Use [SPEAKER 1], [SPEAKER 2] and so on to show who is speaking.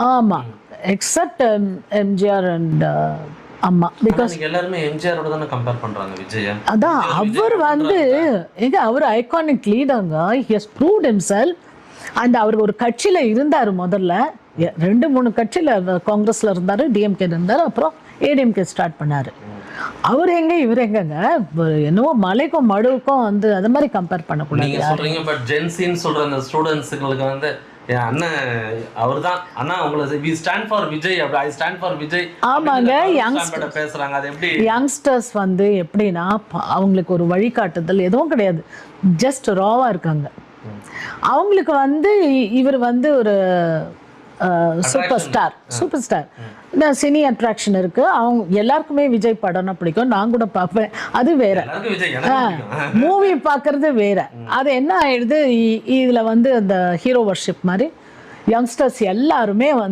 [SPEAKER 1] ஆமா, except MGR and Amma. Because
[SPEAKER 2] எல்லாருமே எம்ஜிஆரோட தானே கம்பேர் பண்றாங்க விஜய்.
[SPEAKER 1] அதான் அவர் வந்து அவர் ஐகானிக் லீடருங்க. He has proved himself. And அவர் ஒரு கட்சியில இருந்தார் முதல்ல, 2-3 கட்சியில காங்கிரஸ்ல இருந்தாரு, டிஎம்கே இருந்தாரு, அப்புறம் ஏடிஎம்கே ஸ்டார்ட் பண்ணாரு. அவர் எங்க இவர் எங்கங்க, என்னவோ மலைக்கும் மடுவுக்கும் வந்து அது மாதிரி கம்பேர் பண்ணக்கூடாது.
[SPEAKER 2] நீங்க சொல்றீங்க, பட் ஜென்சின்னு சொல்ற அந்த ஸ்டூடெண்ட்ஸுங்களுக்கு வந்து என் அண்ணன் அவர் தான் அண்ணா உங்களுக்கு வி ஸ்டாண்ட் ஃபார் விஜய், அப்படி ஐ ஸ்டாண்ட் ஃபார் விஜய்.
[SPEAKER 1] ஆமாங்க,
[SPEAKER 2] பேசுறாங்க. அது எப்படி
[SPEAKER 1] யங்ஸ்டர்ஸ் வந்து எப்படின்னா அவங்களுக்கு ஒரு வழிகாட்டுதல் எதுவும் கிடையாது, ஜஸ்ட் ராவா இருக்காங்க. அவங்களுக்கு வந்து இவர் வந்து ஒரு சூப்பர் ஸ்டார் சினி அட்ராக்ஷன் இருக்கு. அவங்க எல்லாருக்குமே விஜய் படம்னா பிடிக்கும், நான் கூட பார்ப்பேன். அது வேற, மூவி பார்க்கறது வேற. அது என்ன ஆயிடுது, இதுல வந்து அந்த ஹீரோ வர்ஷிப் மாதிரி யங்ஸ்டர்ஸ் எல்லாருமே வந்து